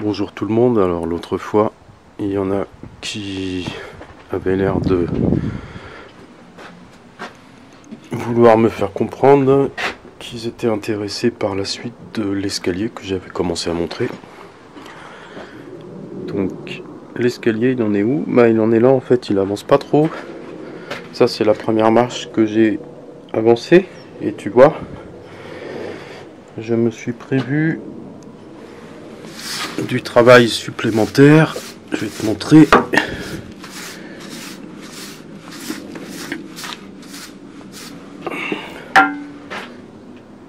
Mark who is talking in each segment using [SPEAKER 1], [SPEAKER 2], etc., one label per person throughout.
[SPEAKER 1] Bonjour tout le monde. Alors l'autre fois, il y en a qui avaient l'air de vouloir me faire comprendre qu'ils étaient intéressés par la suite de l'escalier que j'avais commencé à montrer. Donc l'escalier, il en est où? Bah il en est là en fait, il avance pas trop. Ça c'est la première marche que j'ai avancée et tu vois, je me suis prévu du travail supplémentaire. Je vais te montrer.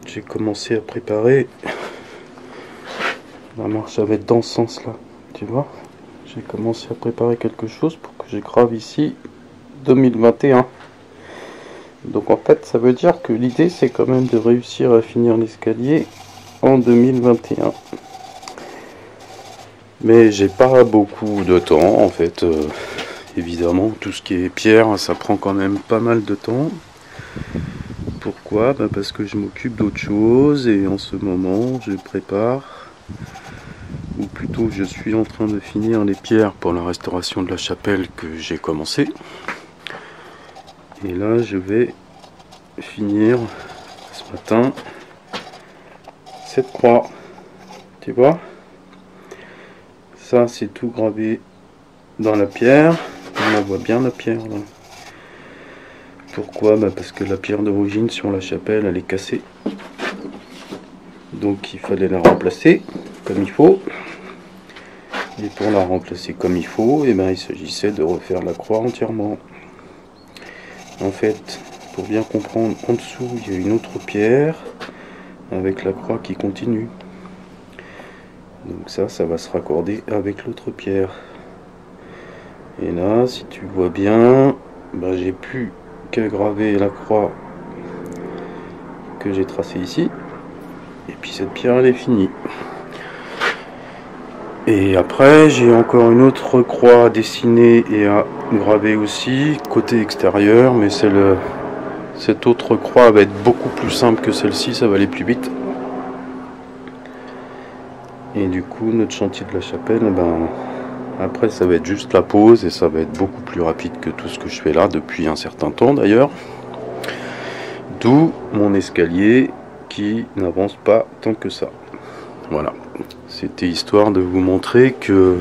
[SPEAKER 1] J'ai commencé à préparer. La marche va être dans ce sens là, tu vois. J'ai commencé à préparer quelque chose pour que je grave ici 2021. Donc en fait ça veut dire que l'idée c'est quand même de réussir à finir l'escalier en 2021. Mais j'ai pas beaucoup de temps en fait. Évidemment tout ce qui est pierre ça prend quand même pas mal de temps. Pourquoi? Parce que je m'occupe d'autre chose et en ce moment je prépare, ou plutôt je suis en train de finir les pierres pour la restauration de la chapelle que j'ai commencé. Et là je vais finir ce matin cette croix, tu vois, ça c'est tout gravé dans la pierre. On voit bien la pierre là. Pourquoi? Parce que la pierre d'origine sur la chapelle elle est cassée, donc il fallait la remplacer comme il faut. Et pour la remplacer comme il faut, et il s'agissait de refaire la croix entièrement. En fait, pour bien comprendre, en dessous il y a une autre pierre avec la croix qui continue. Donc ça va se raccorder avec l'autre pierre. Et là, si tu vois bien, j'ai plus qu'à graver la croix que j'ai tracée ici. Et puis cette pierre elle est finie. Et après j'ai encore une autre croix à dessiner et à graver aussi côté extérieur, mais cette autre croix va être beaucoup plus simple que celle-ci, ça va aller plus vite. Et du coup notre chantier de la chapelle, après ça va être juste la pose et ça va être beaucoup plus rapide que tout ce que je fais là depuis un certain temps d'ailleurs. D'où mon escalier qui n'avance pas tant que ça. Voilà, c'était histoire de vous montrer que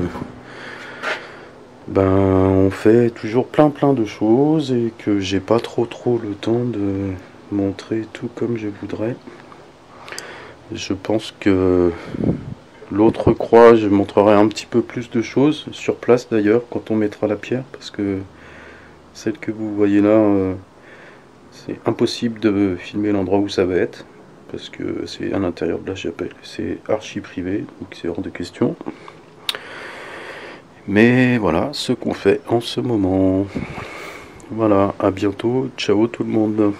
[SPEAKER 1] on fait toujours plein de choses et que j'ai pas trop le temps de montrer tout comme je voudrais. Je pense que l'autre croix, je montrerai un petit peu plus de choses sur place d'ailleurs quand on mettra la pierre, parce que celle que vous voyez là, c'est impossible de filmer l'endroit où ça va être, parce que c'est à l'intérieur de la chapelle, c'est archi privé, donc c'est hors de question. Mais voilà ce qu'on fait en ce moment. Voilà, à bientôt, ciao tout le monde.